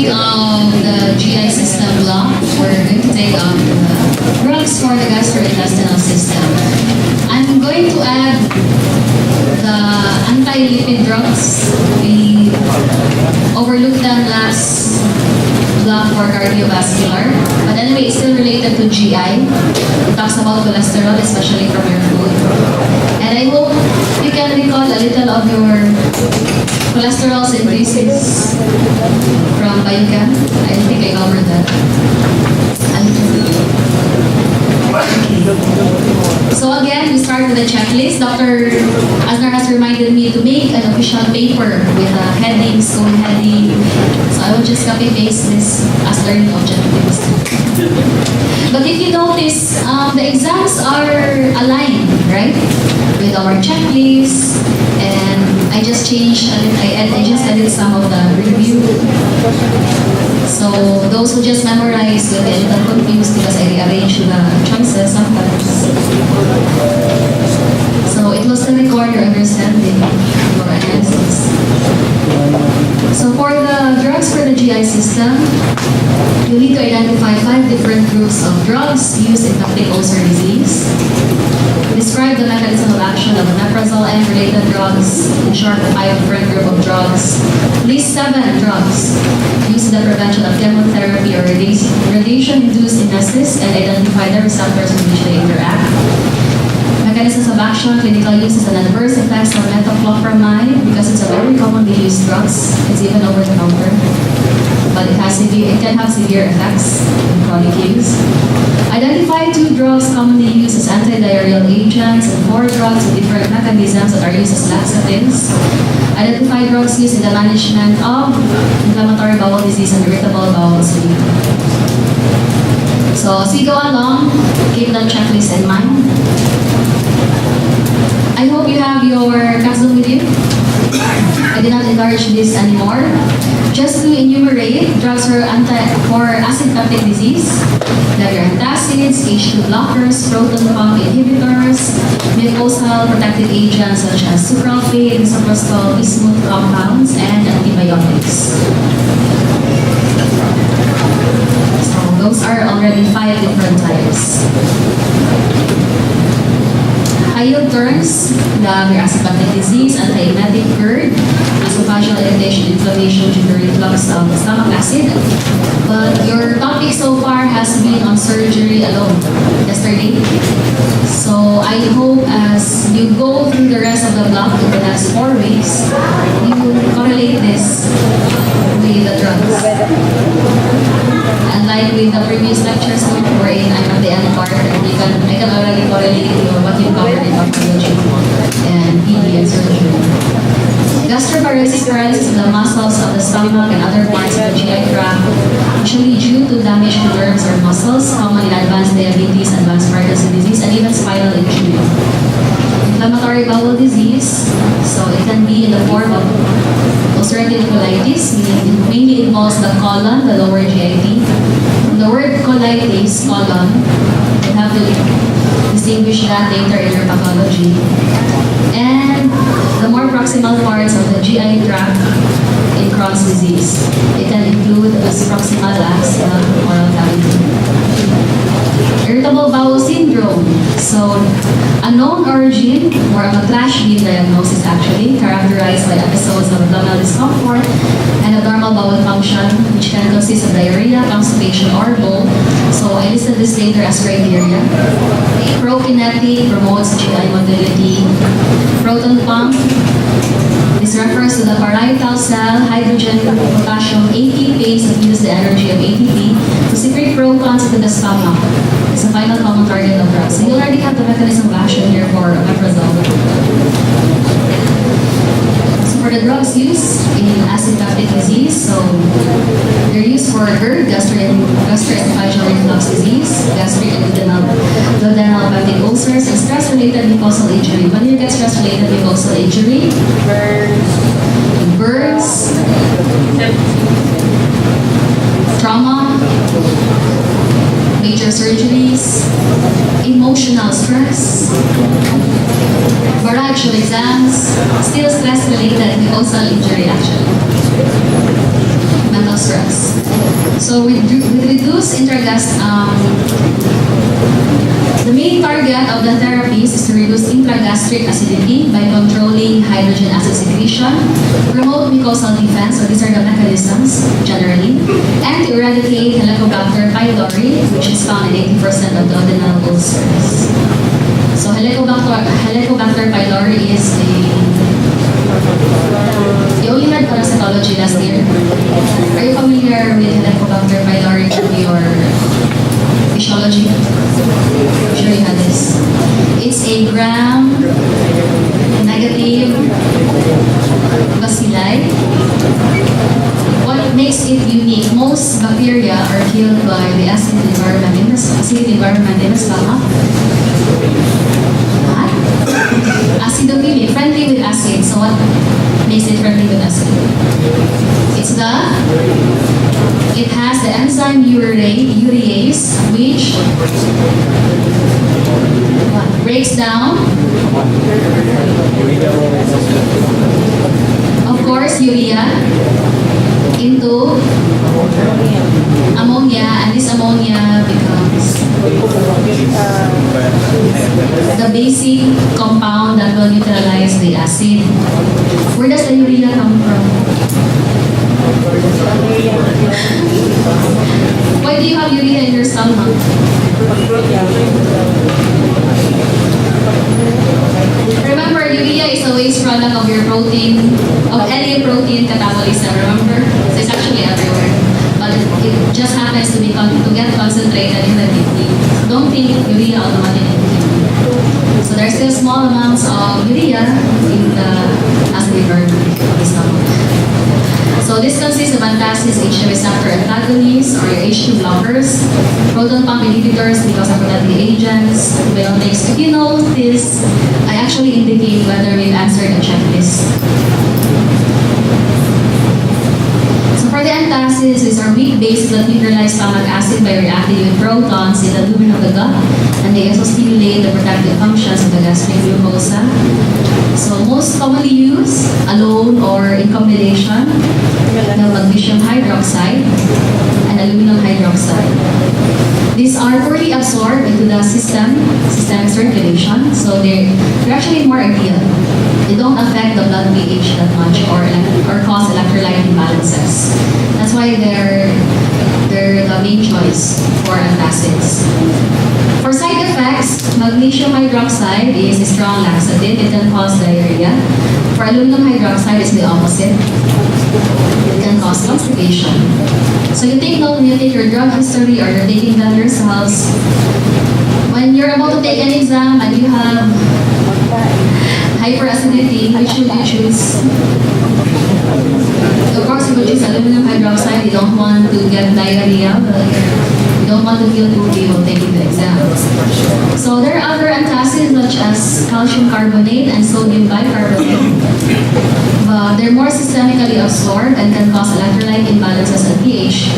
topic of the GI system block, we're going to take up the drugs for the gastrointestinal system. I'm going to add the anti-lipid drugs. We overlooked them last block for cardiovascular. But anyway, it's still related to GI. It talks about cholesterol, especially from your food. And I hope you can recall a little of your cholesterol synthesis from biochem. I think I covered that. So again, we start with a checklist. Dr. Asnar has reminded me to make an official paper with headings, code heading. So I will just copy paste this as learning objectives. But if you notice, the exams are aligned, right? With our checklist, and I just changed, I just added some of the review. So those who just memorize will get a little confused because I rearranged the choices sometimes. So it will still record your understanding, your analysis. So for the drugs for the GI system, you need to identify 5 different groups of drugs used in peptic ulcer disease. Describe the mechanism of action of omeprazole and related drugs. In short, the 5 different group of drugs. List 7 drugs used in the prevention of chemotherapy or radiation-induced emesis and identify the receptors with which they interact. Mechanisms of action, clinical uses and adverse effects of metoclopramide because it's a very commonly used drug. It's even over the counter. But it can have severe effects in chronic use. Identify 2 drugs commonly used as antidiarrheal agents and 4 drugs with different mechanisms that are used as laxatives. Identify drugs used in the management of inflammatory bowel disease and irritable bowel syndrome. So as we go along, keep that checklist in mind. I hope you have your capsule with you. I did not encourage this anymore. Just to enumerate drugs for acid peptic disease, you have your antacids, H2 blockers, proton pump inhibitors, mucosal protective agents such as sucralfate, misoprostol, bismuth compounds, and antibiotics. So those are already 5 different types. High-yield terms, you have your acid peptic disease, antiemetic GERD, esophageal irritation, inflammation due to reflux of stomach acid. But your topic so far has been on surgery alone yesterday. So I hope as you go through the rest of the block in the next 4 weeks, you will correlate this with the drugs. Unlike with the previous lectures wherein I'm at the end part, and I can already correlate what you covered in ophthalmology and PD and surgery. Gastroparesis paralysis of the muscles of the stomach and other parts of the GI tract, usually due to damage to nerves or muscles, common in advanced diabetes, advanced Parkinson's disease, and even spinal injury. Inflammatory bowel disease, so it can be in the form of ulcerative colitis, meaning it mainly involves the colon, the lower GIT. From the word colitis, colon, you have to distinguish that later in your pathology. And the more proximal parts of the GI tract in Crohn's disease. It can include as proximal axis oral cavity. Irritable bowel syndrome. So, a known origin or a clash B diagnosis actually, characterized by episodes of abdominal discomfort and abnormal bowel function, which can consist of diarrhea, constipation, or both. So, I listed this later as criteria. Prokinetic promotes GI motility. Proton pump. This refers to the parietal cell hydrogen potassium ATPase that use the energy of ATP to secrete protons into the stomach. It's a final common target of drugs. So you already have the mechanism of action here for omeprazole. So for the drugs used in acid peptic disease, so they're used for GERD, gastroesophageal reflux disease, gastric and duodenal peptic ulcers, and stress-related mucosal injury. When you get stress-related mucosal injury, burns, trauma, major surgeries, emotional stress, barrage of exams, still stress-related mucosal injury actually. Mental stress. So with reduced the main target of the therapies is to reduce intragastric acidity by controlling hydrogen acid secretion, promote mucosal defense, so these are the mechanisms generally, and to eradicate Helicobacter pylori, which is found in 80% of duodenal ulcers. So Helicobacter pylori is you only learned parasitology last year. Are you familiar with Helicobacter pylori from your physiology? I'm sure you had this. It's a gram-negative bacilli. What makes it unique? Most bacteria are killed by the acidic environment in the stomach. Acidophilia, friendly with acid. So what makes it friendly with acid? It has the enzyme urease, which breaks down, of course, urea into ammonia, and this ammonia becomes the basic compound that will neutralize the acid. Where does the urea come from? Why do you have urea in your stomach? Remember, urea is a waste product of your protein, of any protein catabolism, remember? So it's actually everywhere. But it just happens to get concentrated in the kidney. So don't think urea automatically. So there's still small amounts of urea in the acid environment of the stomach. So this consists of antacids, H2 receptor antagonists, or your H2 blockers, proton pump inhibitors because of protective agents, biotics. If you know this, I actually indicate whether we've answered the checklist. So for the antacids, these are weak bases that neutralize stomach acid by reacting with protons in the lumen of the gut, and they also stimulate the protective functions of the gastric mucosa. So most commonly used alone or in combination, the magnesium hydroxide and aluminum hydroxide. These are poorly absorbed into the systemic circulation, so they're actually more ideal. They don't affect the blood pH that much or cause electrolyte imbalances. That's why they're the main choice for antacids. For side effects, magnesium hydroxide is a strong laxative. It can cause diarrhea. For aluminum hydroxide, it's the opposite. It can cause constipation. So you take note when you take your drug history or you're taking them yourselves. When you're about to take an exam and you have hyperacidity, which should you choose? Of course, you would choose aluminum hydroxide. You don't want to get diarrhea, but you don't want to feel poorly while taking the exam. So there are other antacids such as calcium carbonate and sodium bicarbonate. But they're more systemically absorbed and can cause electrolyte imbalances and pH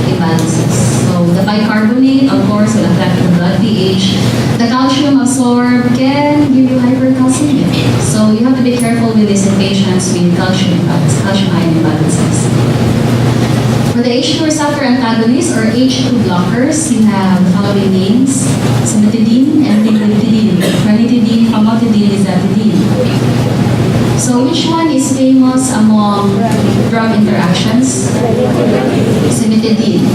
imbalances. So the bicarbonate, of course, will affect the blood pH. The calcium absorbed can give you hypercalcemia. So you have to be careful with this in patients with calcium ion imbalances. For the H2 receptor antagonists or H2 blockers, you have the following names: cimetidine and ranitidine. Ranitidine, famotidine, nizatidine. So which one is famous among drug interactions? Cimetidine.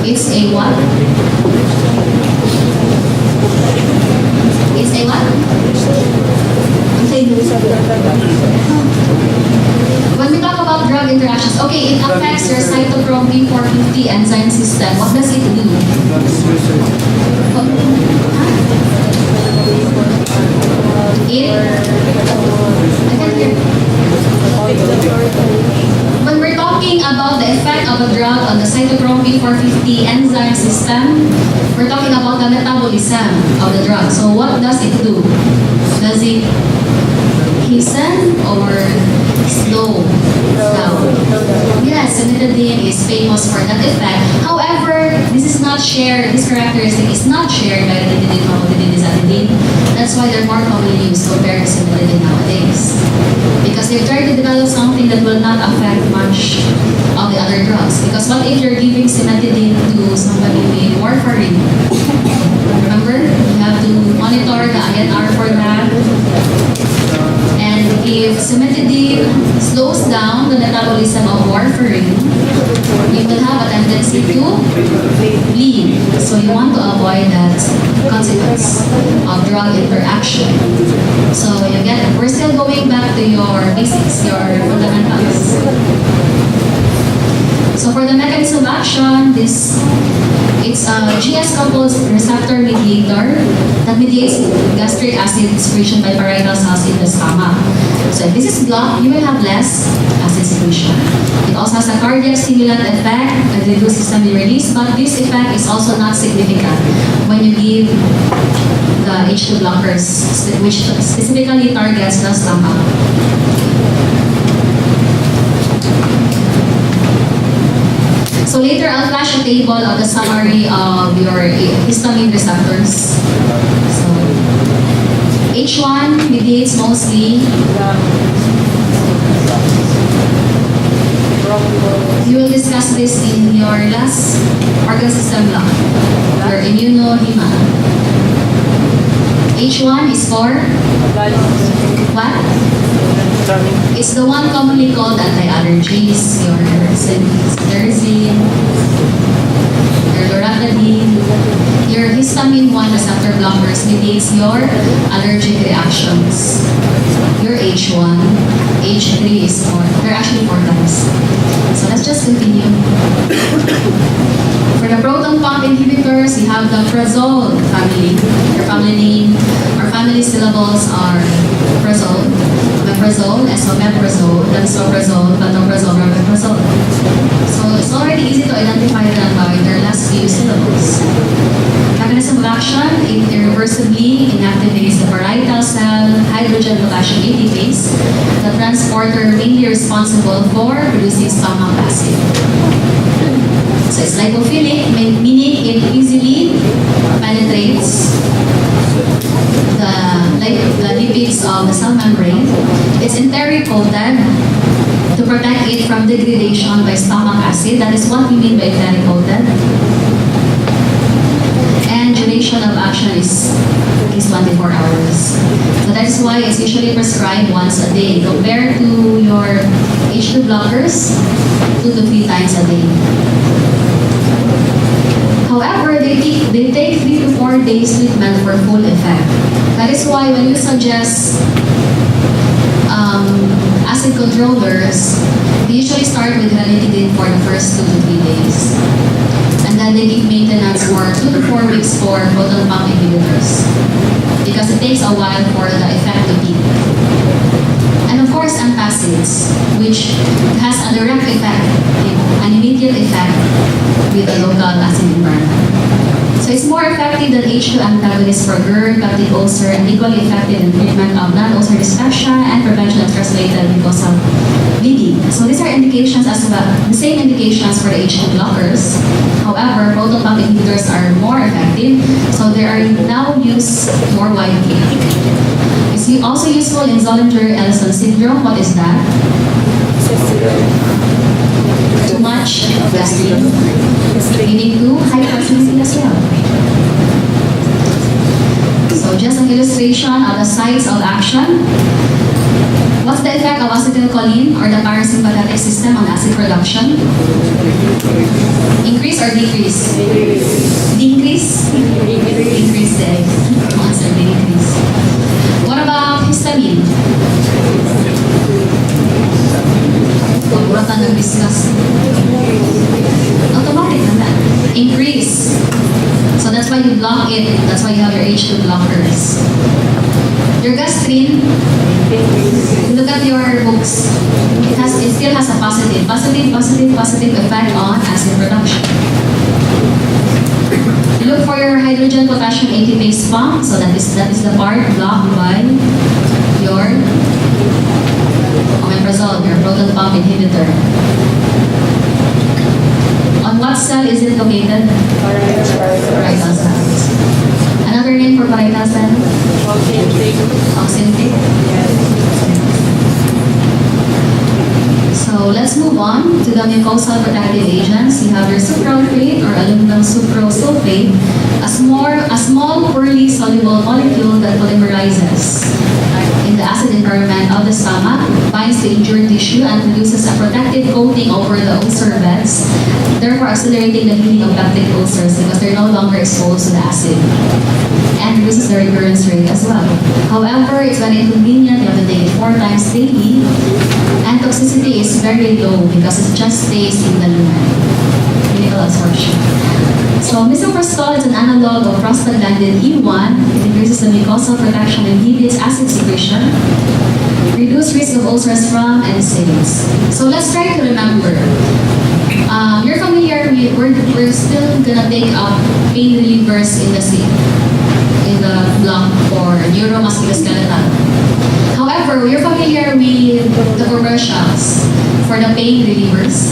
It's a what? It's a what? When we talk about drug interactions, okay, it affects your cytochrome P450 enzyme system. What does it do? When we're talking about the effect of a drug on the cytochrome P450 enzyme system, we're talking about the metabolism of the drug. So what does it do? Does it hasten or slow? Yes, cimetidine is famous for that effect. However, this characteristic is not shared by ranitidine, famotidine, nizatidine. that's why they're more commonly used compared to cimetidine nowadays. Because they've tried to develop something that will not affect much of the other drugs. Because what if you're giving cimetidine to somebody with warfarin? Remember, you have to monitor the INR for that. And if cimetidine slows down the metabolism of warfarin, you will have a tendency to bleed. So you want to avoid that consequence of drug interaction. So we're still going back to your basics, your fundamentals. So for the mechanism of action, it's a GS-coupled receptor mediator that mediates gastric acid secretion by parietal cells in the stomach. So if this is blocked, you will have less acid secretion. It also has a cardiac stimulant effect that reduces histamine release, but this effect is also not significant when you give the H2 blockers, which specifically targets the stomach. So later, I'll flash a table of the summary of your histamine receptors. So H1 mediates mostly. You will discuss this in your last organ system block, your immunohema. H1 is for what? It's the one commonly called anti-allergies, your cetirizine, your loratadine. Your histamine 1 receptor blockers mediates your allergic reactions. Your H1, H3 is 4. They're actually 4 times. So let's just continue. For the proton pump inhibitors, we have the prazole family. Your family name, our family syllables are prazole, omeprazole, esomeprazole, lansoprazole, pantoprazole, rameprazole. So it's already easy to identify them by their last few syllables. Mechanism of action, it irreversibly inactivates the parietal cell hydrogen potassium ATPase, the transporter mainly responsible for producing stomach acid. So it's lipophilic, meaning it easily penetrates the lipids of the cell membrane. It's enteric-coated to protect it from degradation by stomach acid. That is what we mean by enteric-coated. And duration of action is 24 hours. So that is why it's usually prescribed once a day compared to your H2 blockers 2 to 3 times a day. However, they take 3 to 4 days treatment for full effect. That is why when you suggest acid controllers, they usually start with ranitidine for the first 2 to 3 days. And then they give maintenance for 2 to 4 weeks for proton pump inhibitors. Because it takes a while for the effect to peak. And of course, antacids, which has a direct effect, an immediate effect with the local acid environment. So it's more effective than H2 antagonists for GERD, peptic ulcer, and equally effective in treatment of non-ulcer dyspepsia and prevention of stress-related mucosal bleeding. So these are indications as well, the same indications for the H2 blockers. However, proton pump inhibitors are more effective, so they are now used more widely. It's also useful in Zollinger-Ellison syndrome. What is that? Too much gastrin, leading to hypersensitivity as well. So just an illustration of the sites of action. What's the effect of acetylcholine or the parasympathetic system on acid production? Increase or decrease? Decrease? Increase the answer, decrease. What about histamine? Paguratan nag-discuss. Automatic na that. Increase. So that's why you block it. That's why you have your H2 blockers. Your gastrin, look at your books. It still has a positive effect on acid production. Look for your hydrogen potassium ATPase pump. So that is the part blocked by your omeprazole, your proton pump inhibitor. On what cell is it located? Parietal cell. Another name for parietal cell? Oxyntic. So let's move on to the mucosal protective agents. You have your sucralfate or aluminum sucrosulfate, a small poorly soluble molecule that polymerizes in the acid environment of the stomach, binds to injured tissue, and produces a protective coating over the ulcer beds, therefore accelerating the healing of peptic ulcers because they're no longer exposed to the acid. And reduces the recurrence rate as well. However, it's very inconvenient. You have to take it 4 times daily, and toxicity is very low because it just stays in the lumen. Clinical absorption. So misoprostol is an analog of prostaglandin E1. It increases the mucosal protection and inhibits acid secretion, reduce risk of ulcers from NSAIDs. So let's try to remember. You're familiar with, we're still gonna take up pain relievers in the block for neuromusculoskeletal. However, you're familiar with the commercials for the pain relievers.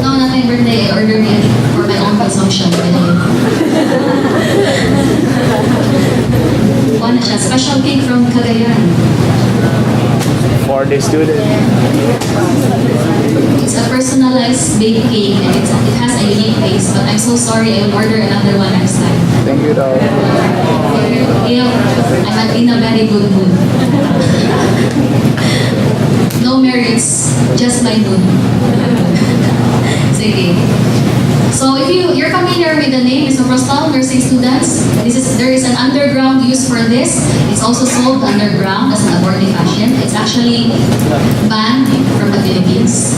No, not my birthday. I ordered it for my own consumption. One siya, special cake from Cagayan. For the student. It's a personalized baked cake and it has a unique taste, but I'm so sorry, I will order another one next time. Thank you, Doc. I'm in a very good mood. No merits, just my mood. Sige. So if you're familiar with the name misoprostol, nursing students, there is an underground use for this. It's also sold underground as an abortifacient. It's actually banned from the Philippines.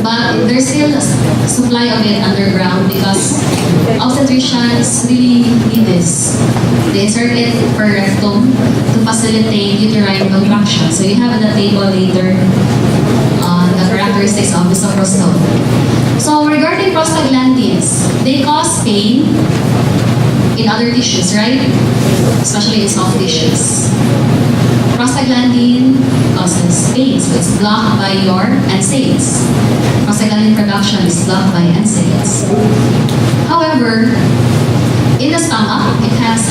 But there's still a supply of it underground because obstetricians really need this. They insert it per rectum to facilitate uterine contraction. So you have at the table later the characteristics of misoprostol. So regarding prostaglandins, they cause pain in other tissues, right? Especially in soft tissues. Prostaglandin causes pain, so it's blocked by your NSAIDs. Prostaglandin production is blocked by NSAIDs. However, in the stomach, it has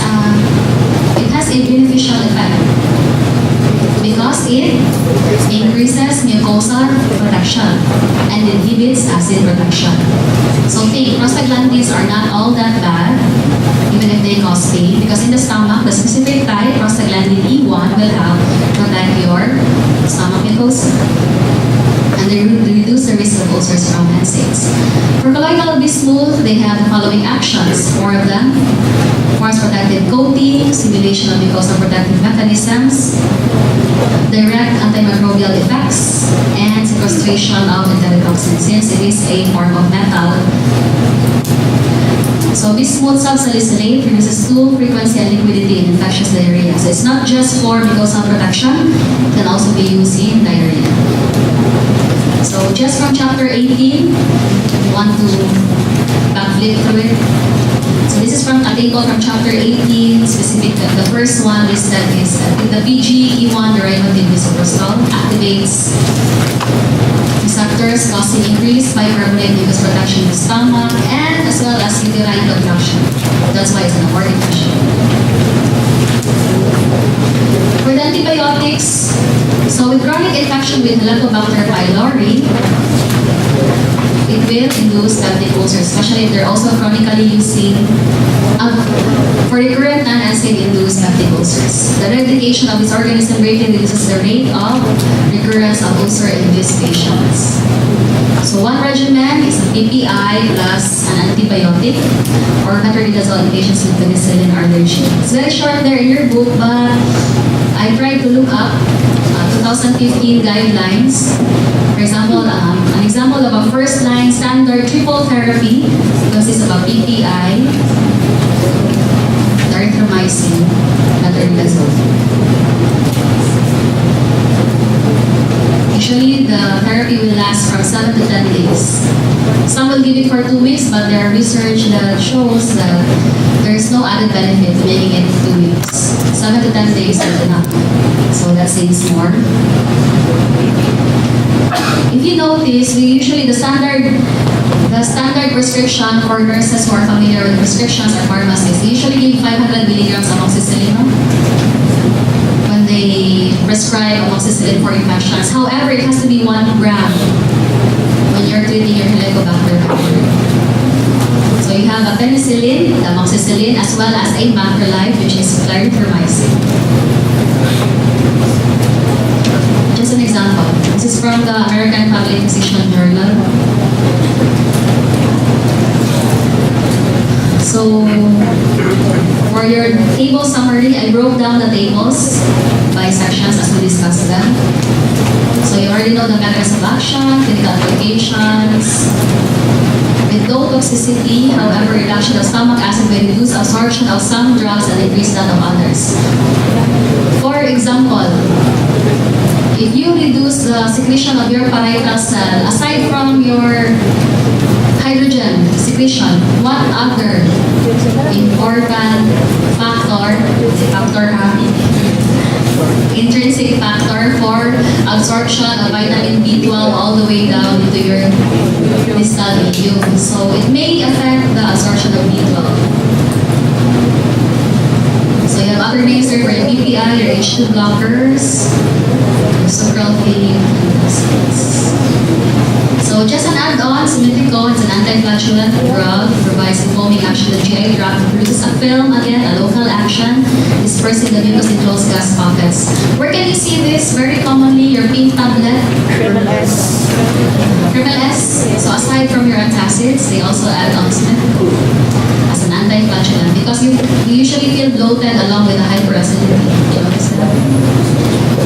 a beneficial effect because it increases mucosal protection and inhibits acid production. So think, prostaglandins are not all that bad, even if they cause pain, because in the stomach, the specific type, prostaglandin E1, will help protect your stomach mucosa. And they reduce the risk of ulcers from NSAIDs. For colloidal bismuth, they have the following actions, 4 of them. Force protective coating, stimulation of mucosal protective mechanisms, direct antimicrobial effects, and sequestration of enterotoxin since it is a form of metal. So bismuth subsalicylate reduces stool frequency and liquidity in infectious diarrhea. So it's not just for mucosal protection, it can also be used in diarrhea. So just from chapter 18, you want to backflip through it. So this is from a table from chapter 18, specific. The first one listed is the PGE1 derivative misoprostol activates receptors causing increased bicarbonate mucus production in the stomach and as well as uterine contraction. That's why it's an abortifacient. For the antibiotics, so with chronic infection with Helicobacter pylori, it will induce peptic ulcers, especially if they're also chronically using for recurrent non-NSAID induced peptic ulcers. The eradication of this organism greatly reduces the rate of recurrence of ulcer-induced patients. So one regimen is a PPI plus an antibiotic or metronidazole in patients with penicillin allergy. It's very short there in your book, but I tried to look up 2015 guidelines. For example, an example of a first-line standard triple therapy consists of a PPI, erythromycin, metronidazole. Usually, the therapy will last from 7 to 10 days. Some will give it for 2 weeks, but there are research that shows that there is no added benefit to making it 2 weeks. 7 to 10 days is enough. So that saves more. If you notice, the standard prescription for nurses who are familiar with prescriptions or pharmacists, they usually give 500 milligrams amoxicillin when they prescribe amoxicillin for infections. However, it has to be 1 gram when you're treating your Helicobacter pylori. So you have a penicillin, the amoxicillin, as well as a macrolide, which is clarithromycin. Just an example. This is from the American Public Physician Journal. So, for your table summary, I broke down the tables by sections as we discussed them. So you already know the mechanism of action, clinical applications. With low toxicity, however, reduction of stomach acid may reduce absorption of some drugs and increase that of others. For example, if you reduce the secretion of your parietal cell, aside from your hydrogen secretion, what other important intrinsic factor for absorption of vitamin B12 all the way down into your distal medium? So it may affect the absorption of B12. So you have other names there for your PPI, your H2 blockers, your sucralfate, so just an add-on, simethicone is an anti-flatulent drug. It provides a foaming action to the GI tract. It produces a film, again, a local action, dispersing the mucus in closed gas pockets. Where can you see this? Very commonly, your pink tablet. Triple S. Triple S. So aside from your antacids, they also add on simethicone as an anti-flatulent because you usually feel bloated along with a hyperacidity. You notice that?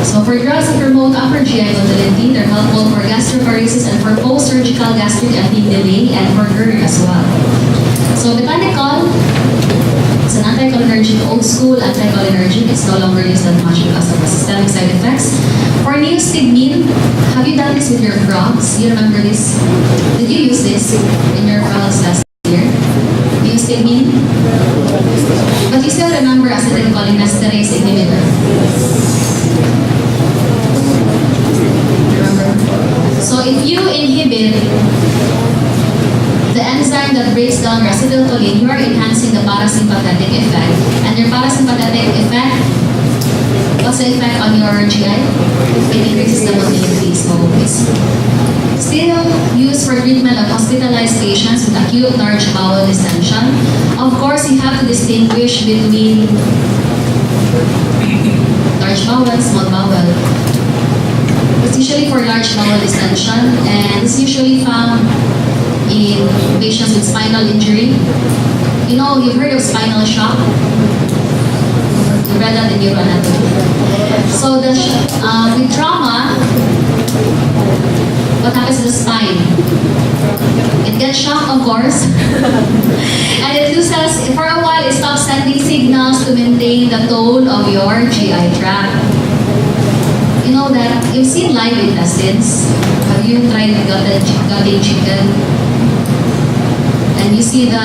So for drugs that promote upper GI motility, they're helpful for gastroparesis and for post-surgical gastric emptying delay and for GERD as well. So botanical, it's an anticholinergic, old school anticholinergic. It's no longer used that much because of the systemic side effects. For neostigmine, have you done this with your frogs? You remember this? Did you use this in your frogs last year? Neostigmine? But you still remember acetylcholinesterase inhibitor. So if you inhibit the enzyme that breaks down your acetylcholine, you are enhancing the parasympathetic effect. And your parasympathetic effect, what's the effect on your GI? It increases the motility. So it's still used for treatment of hospitalized patients with acute large bowel distension. Of course, you have to distinguish between large bowel, small bowel. It's usually for large bowel distension, and it's usually found in patients with spinal injury. You know, you've heard of spinal shock? You read that in neuroanatomy. So with trauma, what happens to the spine? It gets shocked, of course. And it loses, for a while, it stops sending signals to maintain the tone of your GI tract. You know that you've seen live intestines. Have you tried gutting chicken? And you see the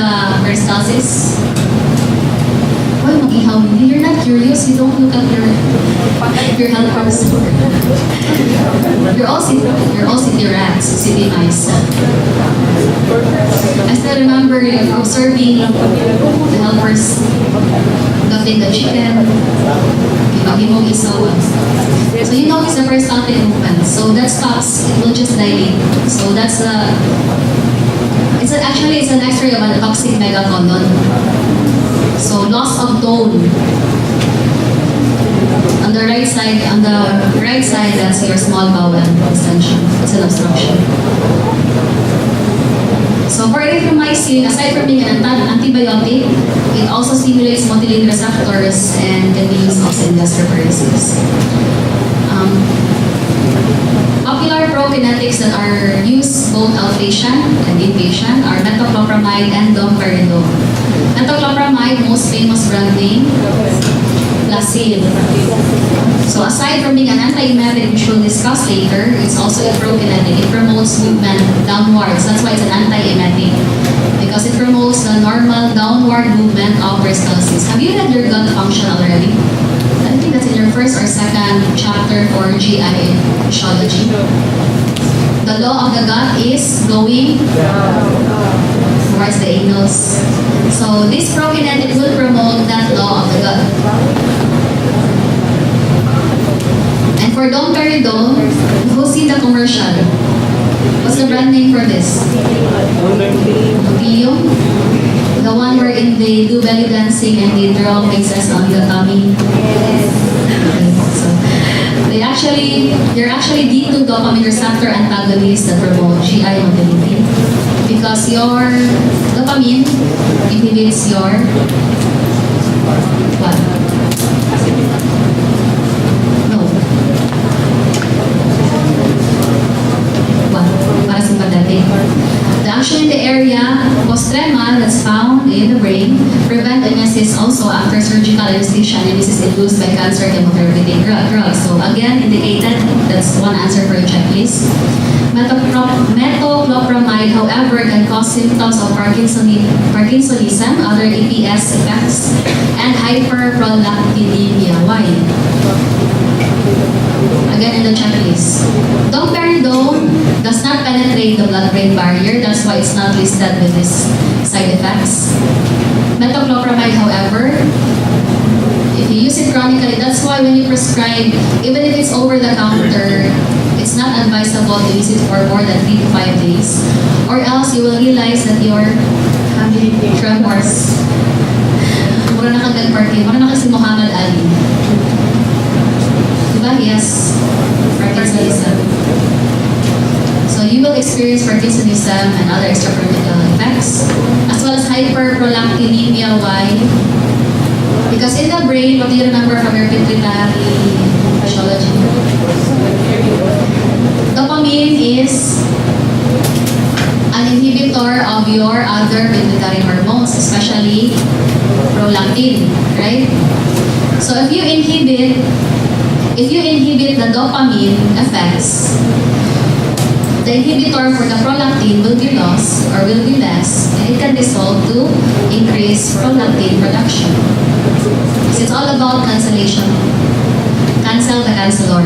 peristalsis? Why mag-ihaw hindi? You're not curious. You don't look at your helpers. You're all city rats, city mice. I still remember observing the helpers gutting the chicken. So you notice the peristaltic movement. So that stops. It will just dilate. So that's actually an X-ray of a toxic megacolon. So loss of tone. On the right side, that's your small bowel distension. It's an obstruction. So for erythromycin, aside from being an antibiotic, it also stimulates motility receptors and can be used also in gastroparesis. Popular prokinetics that are used both outpatient and inpatient are metoclopramide and domperidone. Metoclopramide, most famous brand name, Placid. So aside from being an antiemetic, which we'll discuss later, it's also a prokinetic. It promotes movement downwards. That's why it's an antiemetic, because it promotes the normal downward movement of peristalsis. Have you read your gut function already? I think that's in your first first or second chapter for GI physiology. The law of the gut is going towards the anus. So this prominent, it will promote that law of the gut. And for domperidone, who's seen the commercial? What's the brand name for this? Tio? The one wherein they do belly dancing and they draw faces on the tummy. Okay, so they're actually D2 dopamine receptor antagonists that promote GI motility. Because your dopamine inhibits your what? No. What? Parasympathetic. The action in the area postrema that's found in the brain prevent emesis also after surgical anesthesia, and this is induced by cancer chemotherapeutic drugs. So again, indicated, that's one answer for your checklist. Metoclopramide, however, can cause symptoms of Parkinsonism, other EPS effects, and hyperprolactinemia. Why? Again, in the checklist. Domperidone does not penetrate the blood-brain barrier. That's why it's not listed with these side effects. Metoclopramide, however, if you use it chronically, that's why when you prescribe, even if it's over the counter, it's not advisable to use it for more than 3 to 5 days. Or else you will realize that you're having tremors. Mura na kang party. Mura na kasi Muhammad Ali. Diba? Yes. Parkinsonism. So you will experience Parkinsonism and other extrapyramidal effects, as well as hyperprolactinemia. Why? Because in the brain, what do you remember from your pituitary physiology? Dopamine is an inhibitor of your other pituitary hormones, especially prolactin, right? So if you inhibit the dopamine effects, the inhibitor for the prolactin will be lost or will be less, and it can dissolve to increase prolactin production. So it's all about cancellation. Cancel the cancelor.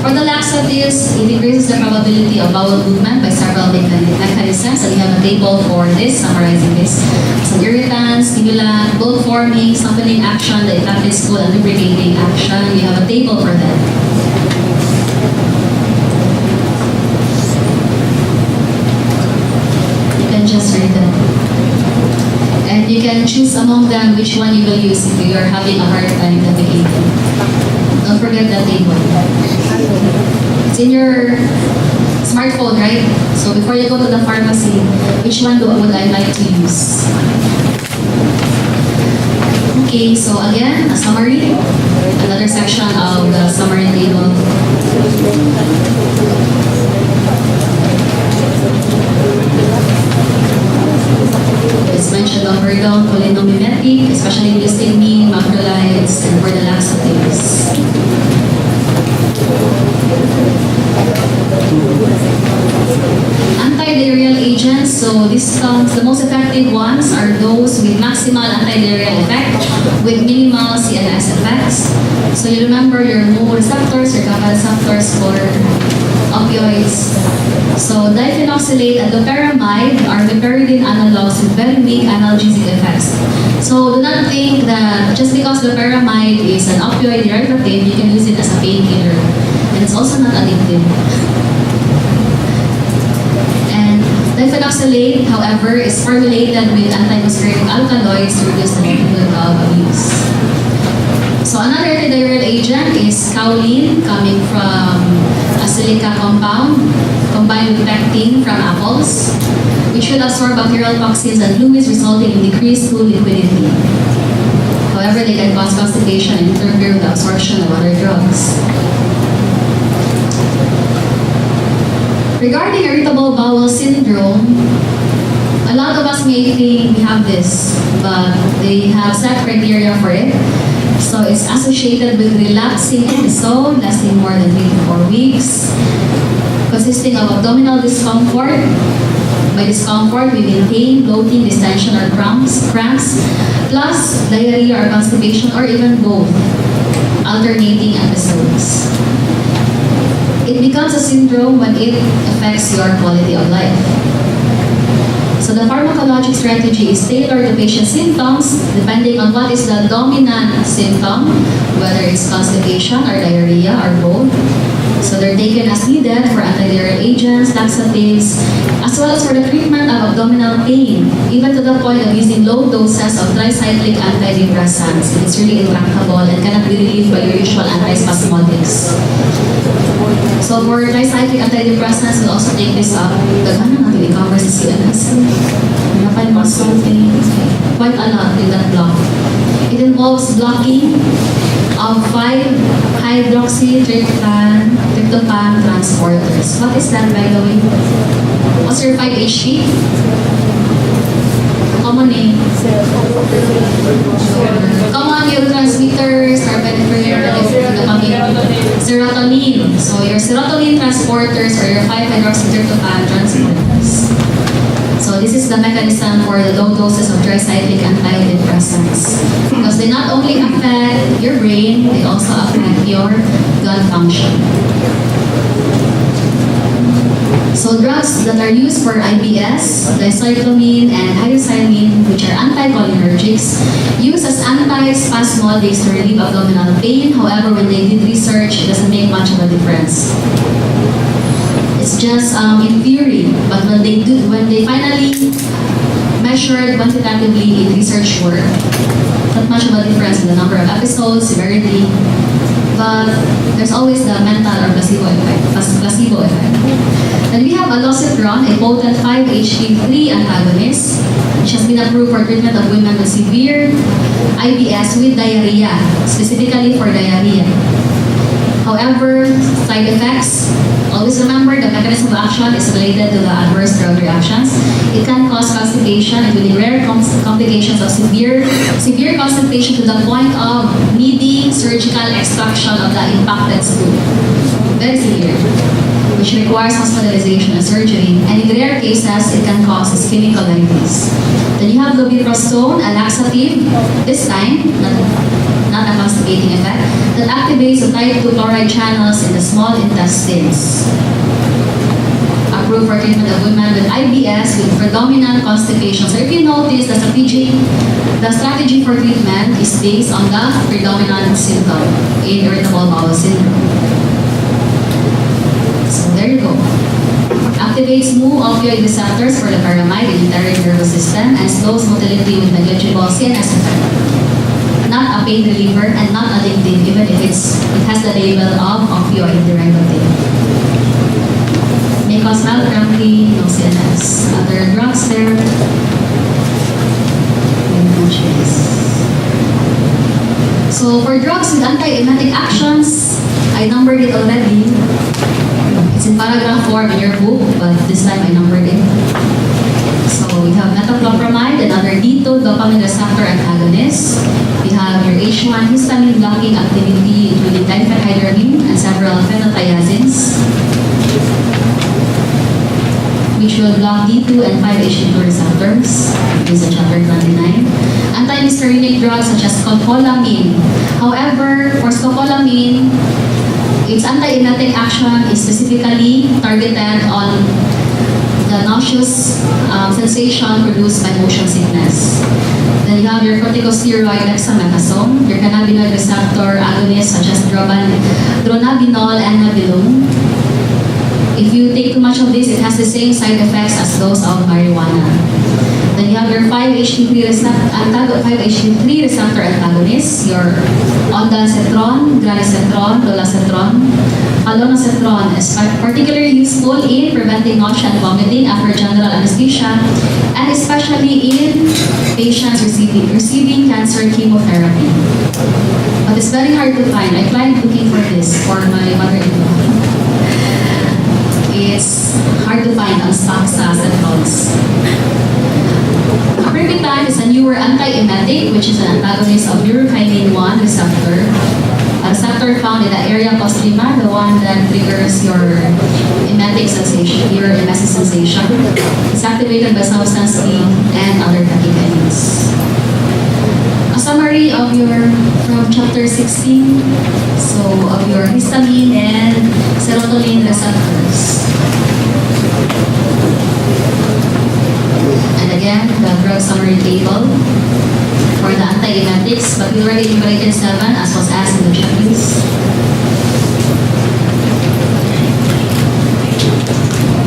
For the laxatives, it increases the probability of bowel movement by several mechanisms. And we have a table for this, summarizing this. Some irritants, stimulant, both forming, suppling action, the effective school, and lubricating action. We have a table for that. You can just read them. And you can choose among them which one you will use if you are having a hard time navigating. Don't forget that table. It's in your smartphone, right? So before you go to the pharmacy, which one would I like to use? Okay, so again, a summary. Another section of the summary table. It's mentioned domperidone, cholinomimetic, especially histamine, macrolides, and for the laxatives. Antidiarrheal agents, so this comes, the most effective ones are those with maximal antidiarrheal effect with minimal CNS effects. So you remember your mu receptors, your GABA receptors for opioids. So diphenoxylate and loperamide are piperidine analogs with very weak analgesic effects. So do not think that just because loperamide is an opioid derivative, you can use it as a painkiller. And it's also not addictive. And diphenoxylate, however, is formulated with antimuscarinic alkaloids to reduce the likelihood of abuse. So another antidiarrheal agent is kaolin, coming from a silica compound combined with pectin from apples, which should absorb bacterial toxins and fluids, resulting in decreased stool liquidity. However, they can cause constipation and interfere with the absorption of other drugs. Regarding irritable bowel syndrome, a lot of us may think we have this, but they have set criteria for it. So it's associated with relapsing episode lasting more than 3 to 4 weeks. consisting of abdominal discomfort. By discomfort, we mean pain, bloating, distension, or cramps, plus diarrhea or constipation, or even both, alternating episodes. It becomes a syndrome when it affects your quality of life. So the pharmacologic strategy is tailored to patient symptoms depending on what is the dominant symptom, whether it's constipation or diarrhea or both. So they're taken as needed for antidiarrheal agents, laxatives, as well as for the treatment of abdominal pain, even to the point of using low doses of tricyclic antidepressants. It's really intractable and cannot be relieved by your usual antispasmodics. So for tricyclic antidepressants, we'll also take this up. Gagana natin i-cover sa CNS. Hanapan mo something. Quite a lot in that block. It involves blocking of 5-hydroxytryptophan transporters. What is that, by the way? What's your 5-HT? Common name. Common neurotransmitters are serotonin. So your serotonin transporters or your 5-hydroxytryptophan transporters. So this is the mechanism for the low doses of tricyclic antidepressants. Because they not only affect your brain, they also affect your gut function. So drugs that are used for IBS, dicyclomine and hyoscyamin, which are anticholinergics, used as antispasmodics to relieve abdominal pain. However, when they did research, it doesn't make much of a difference. It's just in theory, but when they finally measured quantitatively in research work, not much of a difference in the number of episodes, severity, but there's always the mental or placebo effect. Then we have alloxicron, a potent 5-HT3 antagonist, which has been approved for treatment of women with severe IBS with diarrhea, specifically for diarrhea. However, side effects, always remember the mechanism of action is related to the adverse drug reactions. It can cause constipation, including rare complications of severe constipation to the point of needing surgical extraction of the impacted stool. Very severe, which requires hospitalization and surgery. And in rare cases, it can cause ischemic colitis. Then you have lubiprostone, a laxative, this time, not a constipating effect, that activates the type 2 chloride channels in the small intestines. Approved for treatment of women with IBS with predominant constipation. So if you notice, the strategy for treatment is based on the predominant symptom in irritable bowel syndrome. So there you go. Activates mu opioid receptors for the pyramid and enteric nervous system and slows motility with negligible CNS effect. Not a pain reliever and not addictive, even if it has the label of opioid derivative. May cause mild cramping, no CNS. Other drugs there. So for drugs with antiemetic actions, I numbered it already. It's in paragraph 4 in your book, but this time I numbered it. So we have metoclopramide, another D2 dopamine receptor antagonist. We have your H1 histamine blocking activity, including diphenhydramine and several phenothiazines, which will block D2 and 5-HT2 receptors. This is chapter 29. Antihistaminic drugs such as scopolamine. However, for scopolamine, its antiemetic action is specifically targeted on the nauseous sensation produced by motion sickness. Then you have your corticosteroid dexamethasone, your cannabinoid receptor agonists such as dronabinol and nabilone. If you take too much of this, it has the same side effects as those of marijuana. Then you have your 5-HT3 receptor antagonists, your ondansetron, granisetron, dolasetron, alonosetron is particularly useful in preventing nausea and vomiting after general anesthesia, and especially in patients receiving cancer chemotherapy. But it's very hard to find. I tried looking for this for my mother-in-law. It's hard to find on stock acetrols. Aprepitant is a newer antiemetic, which is an antagonist of urocyanine 1 receptor. a receptor found in the area postrema, the one that triggers your emetic sensation, your emetic sensation. It's activated by substance P and other tachypenics. A summary of your, from chapter 16, so of your histamine and serotonin receptors. And again, the drug summary table for the antiemetics, but we already enumerated 7 as was asked in the checklist.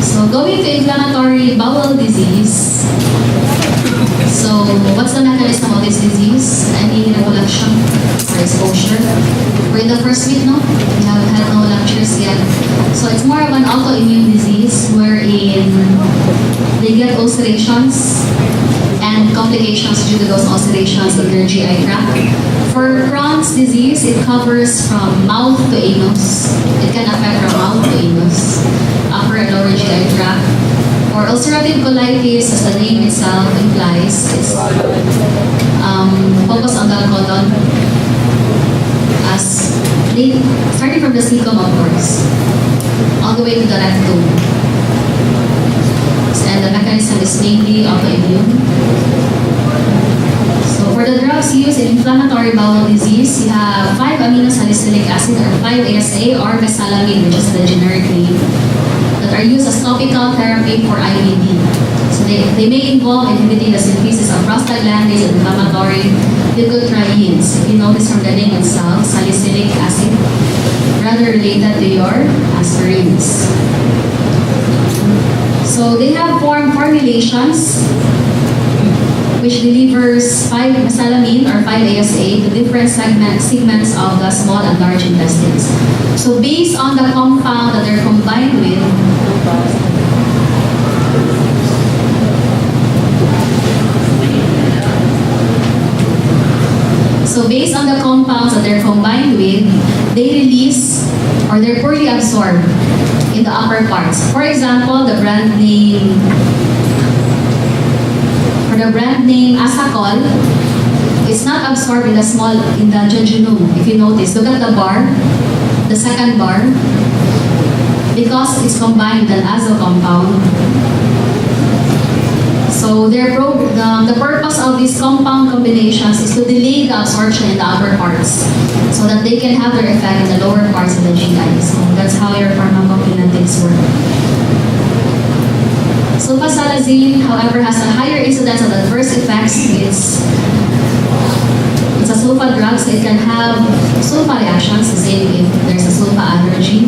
So going to inflammatory bowel disease. So what's the mechanism of this disease? Any recollection or exposure? We're in the first week, no? We haven't had no lectures yet. So it's more of an autoimmune disease wherein they get ulcerations and complications due to those ulcerations in their GI tract. For Crohn's disease, it covers from mouth to anus. It can affect from mouth to anus, upper and lower GI tract. For ulcerative colitis, as the name itself implies, it's focus on the colon, as starting from the cecum, of course, all the way to the rectum. And the mechanism is mainly autoimmune. So for the drugs used in inflammatory bowel disease, you have 5-aminosalicylic acid or 5-ASA or mesalamine, which is the generic name, that are used as topical therapy for IBD. So they may involve inhibiting the synthesis of prostaglandins and inflammatory leukotrienes. If you notice from the name itself, salicylic acid, rather related to your aspirins. So they have formulations which delivers 5-mesalamine or 5-ASA to different segments of the small and large intestines. So based on the compound that they're combined with, they release or they're poorly absorbed in the upper parts. For example, the brand name Asacol is not absorbed in the jejunum. If you notice, look at the bar, the second bar, because it's combined with an azo compound. So the purpose of these compound combinations is to delay the absorption in the upper parts so that they can have their effect in the lower parts of the GI. So that's how your pharmacokinetics work. Sulfasalazine, however, has a higher incidence of adverse effects. It's a sulfa drug, so it can have sulfa reactions, the same if there's a sulfa allergy.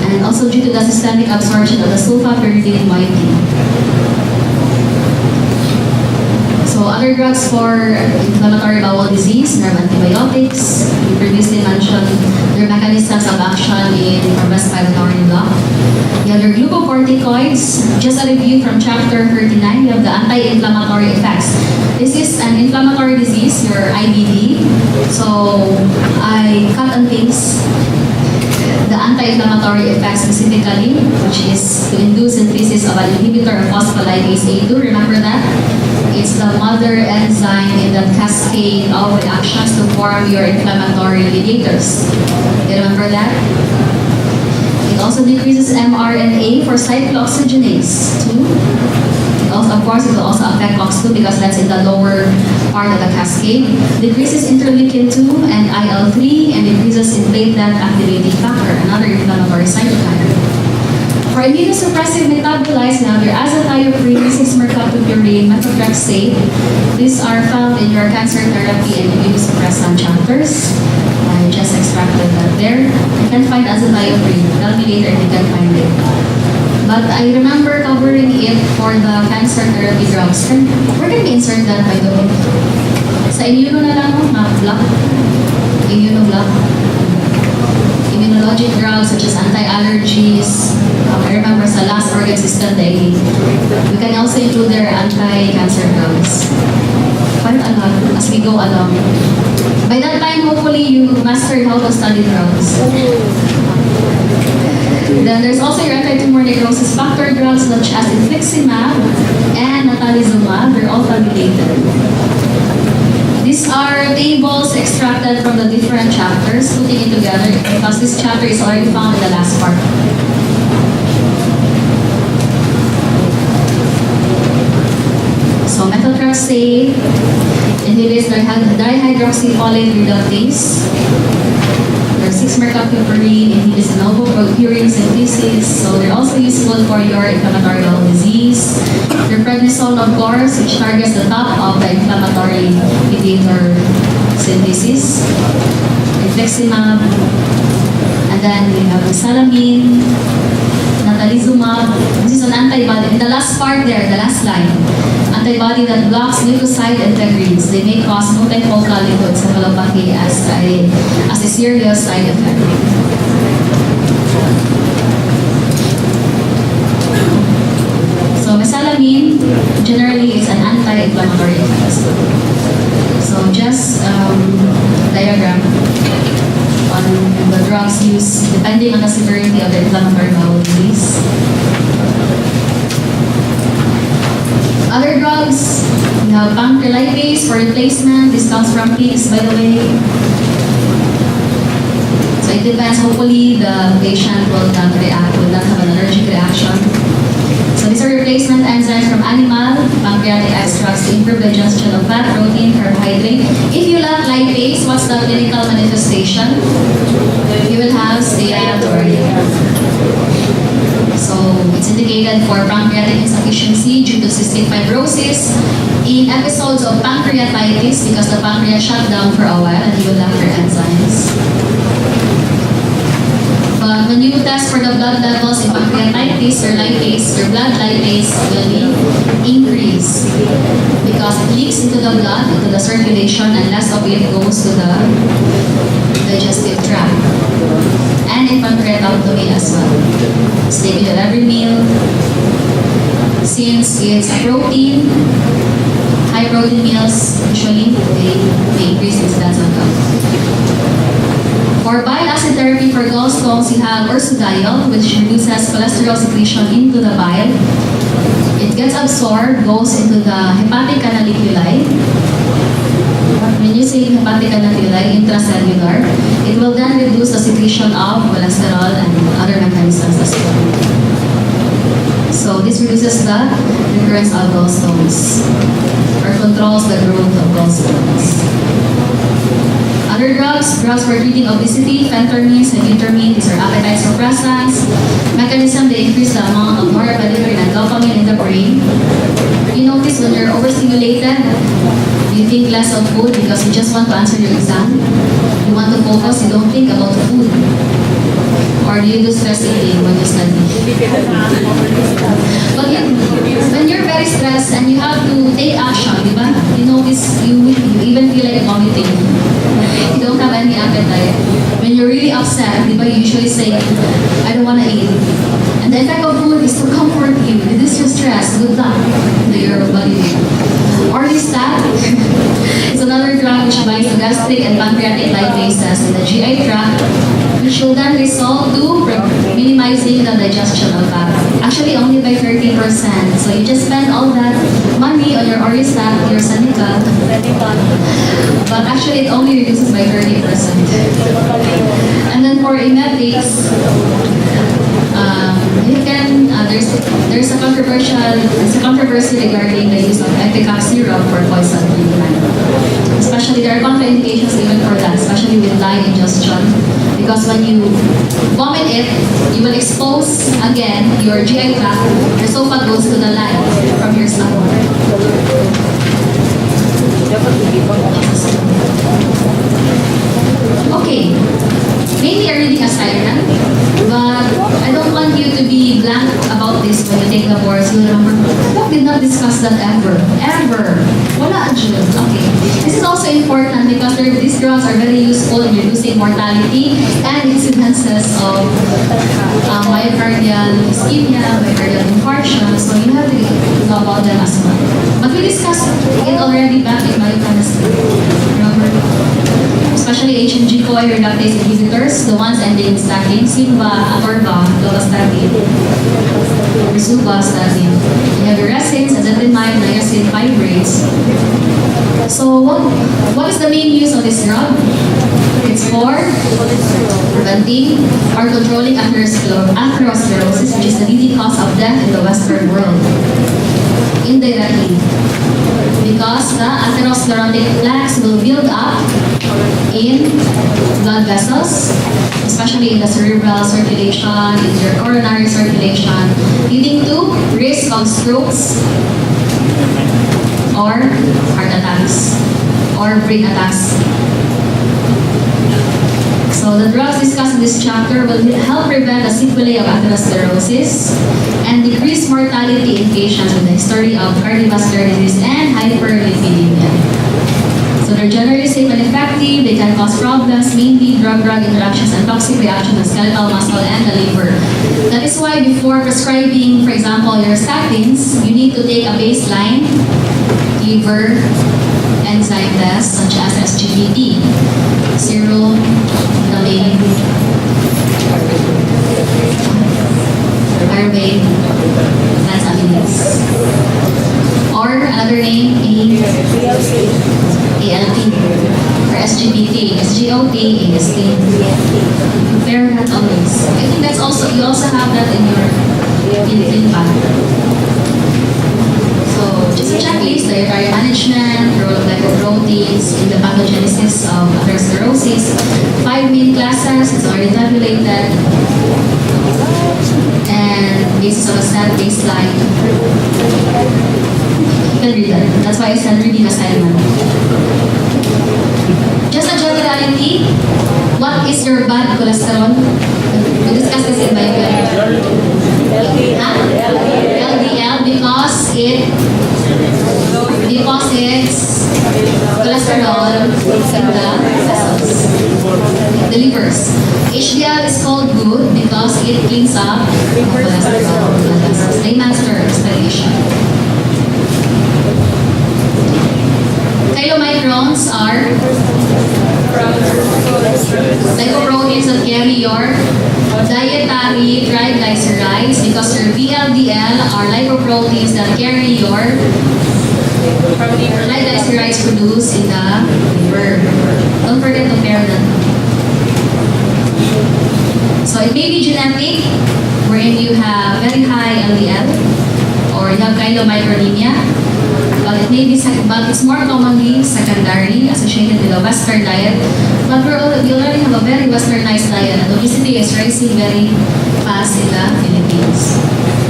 And also due to the systemic absorption of the sulfapyridine moiety. So other drugs for inflammatory bowel disease, nerve antibiotics. We previously mentioned their mechanisms of action in respiratory block. You have your glucocorticoids. Just a review from chapter 39, you have the anti-inflammatory effects. This is an inflammatory disease, your IBD. So I cut and paste the anti-inflammatory effects specifically, which is to induce synthesis of an inhibitor of phospholipase A2. Remember that? It's the mother enzyme in the cascade of reactions to form your inflammatory mediators. You remember that? It also decreases mRNA for cyclooxygenase 2. Also, of course, it will also affect OX2 because that's in the lower part of the cascade. Decreases interleukin 2 and IL-3 and decreases in platelet activating factor, another inflammatory cytokine. For immunosuppressive metabolites, now your azathioprine, 6-mercaptopurine, methotrexate. These are found in your cancer therapy and immunosuppressant chapters. I just extracted that there. You can find azathioprine. Tell me later if you can find it. But I remember covering it for the cancer therapy drugs. Where can we insert that, by the way? Sa immuno na lang, block. Immunoblock. Immunologic drugs such as anti-allergies. I remember sa last organ system day, we can also include their anti-cancer drugs. Quite a lot as we go along. By that time, hopefully, you mastered how to study drugs. Then there's also your anti-tumor necrosis factor drugs such as infliximab and natalizumab. They're all formulated. These are tables extracted from the different chapters, putting it together because this chapter is already found in the last part. So methotrexate inhibits dihydroxyfolate reductase. There's 6-mercaptopurine inhibits de novo purine synthesis, so they're also useful for your inflammatory bowel disease. Your prednisone, of course, which targets the top of the inflammatory mediator synthesis. Infliximab, and then we have mesalamine, natalizumab. This is an antibody. In the last part there, the last line, antibody that blocks leukocyte integrins. They may cause multifocal leukoencephalopathy as a serious side effect. So mesalamine generally is an anti-inflammatory effect. So just diagram on the drugs used depending on the severity of the inflammatory bowel disease. Other drugs, we have pancreatase for replacement. This comes from pigs, by the way. So it depends. Hopefully, the patient will not have an allergic reaction. So these are replacement enzymes from animal pancreatic extracts to improve digestion of fat, protein, carbohydrate. If you lack lipase, what's the clinical manifestation? You will have steatoria. So it's indicated for pancreatic insufficiency due to cystic fibrosis, in episodes of pancreatitis because the pancreas shut down for a while and you will lack your enzymes. But when you test for the blood levels in pancreatitis, your blood lipase will be increased because it leaks into the blood, into the circulation, and less of it goes to the digestive tract. And in pancreatectomy as well. It's taken at every meal. Since it's protein, high protein meals, usually they increase incidence of gout. For bile acid therapy for gallstones, you have ursodiol, which reduces cholesterol secretion into the bile. It gets absorbed, goes into the hepatic canaliculi. When you say hepatic canaliculi, intracellular, it will then reduce the secretion of cholesterol and other mechanisms as well. So this reduces the recurrence of gallstones or controls the growth of gallstones. Other drugs for treating obesity, phentermine, sibutramine, these are appetite suppressants. Mechanism, they increase the amount of norepinephrine and dopamine in the brain. You notice when you're overstimulated, you think less of food because you just want to answer your exam. You want to focus, you don't think about food. Or do you do stress eating when you study? But when you're very stressed and you have to take action, diba? You notice you even feel like vomiting. You don't have any appetite. When you're really upset, diba, you usually say, I don't want to eat. And the effect of food is to comfort you, reduce your stress, good luck to your body. Orlistat is another drug which binds the gastric and pancreatic lipases in the GI tract, which will then result to minimizing the digestion of fat. Actually, only by 30%. So you just spend all that money on your Orlistat, your Seneca, but actually it only reduces by 30%. And then for emetics, you can there's a controversy regarding the use of Epicac syrup for poison treatment. Especially there are contraindications even for that, especially with lye ingestion. Because when you vomit it, you will expose again your GI tract. Your esophagus goes to the lye from your stomach. Okay, maybe you're reading a siren, but I don't want you to be blank about this when you take the boards. You remember, we did not discuss that ever. Wala dyan. Okay. This is also important because these drugs are very useful in reducing mortality and incidences of myocardial ischemia, myocardial infarction. So you have to know about them as well. But we discussed it already back in biochemistry. Remember? especially HMG-CoA reductase inhibitors, the ones ending in statin, Simba, Atorva, Lovastatin, Rosuvastatin. You have your resins, azathimide, niacin fibrates. So what is the main use of this drug? It's for preventing or controlling atherosclerosis, which is the leading cause of death in the Western world. Indirectly, because the atherosclerotic plaques will build up in blood vessels, especially in the cerebral circulation, in your coronary circulation, leading to risk of strokes or heart attacks or brain attacks. So the drugs discussed in this chapter will help prevent the sequelae of atherosclerosis and decrease mortality in patients with a history of cardiovascular disease and hyperlipidemia. So they're generally safe and effective. They can cause problems, mainly drug-drug interactions and toxic reactions in skeletal muscle and the liver. That is why before prescribing, for example, your statins, you need to take a baseline liver enzyme test such as SGPT, serum pyruvate transaminase, or another name ALT or SGPT, SGOT, AST. Compare that always. I think that's also you also have that in your So just a checklist: dietary management, role of lipoproteins in the pathogenesis of atherosclerosis, 5 main classes, it's already tabulated, and basis of a set baseline. You can read that. That's why I said reading assignment. Just a generality, what is your bad cholesterol? We discussed this in Bible. LDL because it's cholesterol in the vessels, the livers. HDL is called good because it cleans up cholesterol in the vessels. Layman's term explanation. Chylomicrons are lipoproteins that carry your dietary triglycerides because your VLDL are lipoproteins that carry your triglycerides produced in the liver. Don't forget to pair them. So it may be genetic, wherein you have very high LDL or you have chylomicronemia. But it may be, but it's more commonly secondary associated with a Western diet. But we already have a very Westernized diet, and obesity is rising very fast in the Philippines.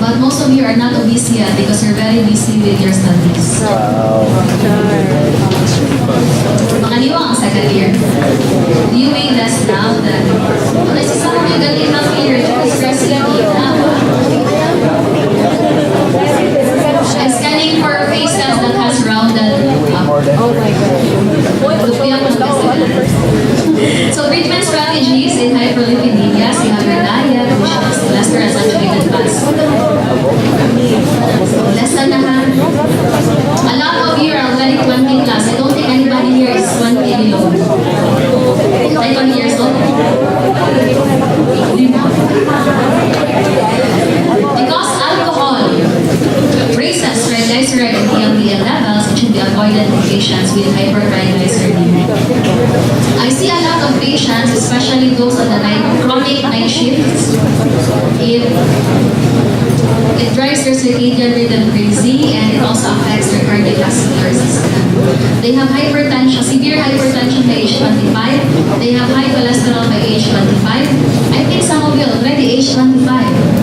But most of you are not obese yet because you're very busy with your studies. Makaliwa ang second year. Do you weigh less now than... Kasi some of you got enough here, just stressing enough. I'm scanning for faces that has rounded up. Oh my God. So treatment strategies in hyperlipidemia, so you have your diet, which is cholesterol saturated fats. Lesson na ha. A lot of you are already 20 plus. I don't think anybody here is 20 below. Like 20 years old. Because alcohol raises triglyceride and LDL levels, it should be avoided in patients with hypertriglyceridemia. I see a lot of patients, especially those on the chronic night shifts, it drives their circadian rhythm crazy and it also affects their cardiovascular system. They have hypertension, severe hypertension by age 25. They have high cholesterol by age 25. I think some of you are already age 25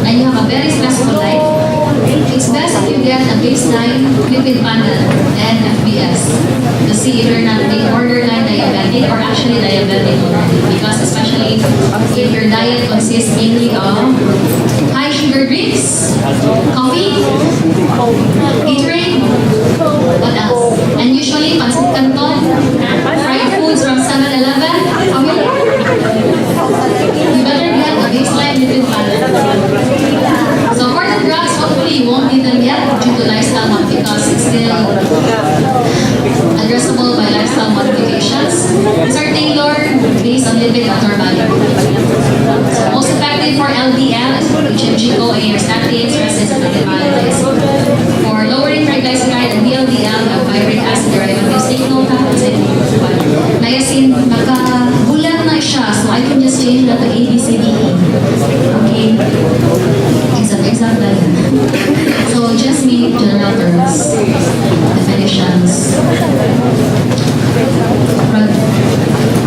and you have a very stressful life. It's best if you get a baseline lipid panel and FBS to see if you're not being borderline diabetic or actually diabetic already. Because especially if your diet consists mainly of high sugar drinks, coffee, Gatorade, what else? And usually pancit canton, fried foods from 7-Eleven, you better get a baseline lipid panel. So for the drugs, hopefully you won't need them yet due to lifestyle because it's still addressable by lifestyle modifications. These are tailored ABCDE. Okay? Exam na yun. So, just me, general terms, definitions.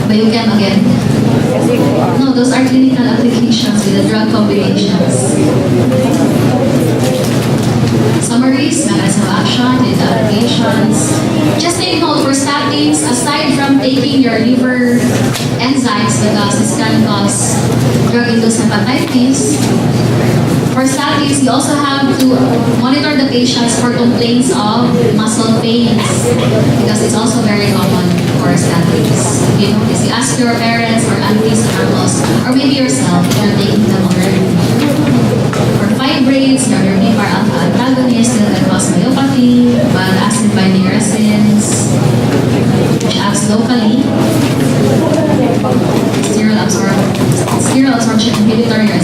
Biochem again. No, those are clinical applications with the drug combinations. Summaries, mechanism of action, data applications. Just take note for statins, aside from taking your liver enzymes because this can cause drug-induced hepatitis, for statins, you also have to monitor the patients for complaints of muscle pains because it's also very common for statins. You notice, you ask your parents or aunties or uncles, or maybe yourself if you're taking them already. For fibrates, your Phar alpha antagonist that can cause myopathy, bile acid binding resins, which acts locally. Sterile absorption inhibitor, your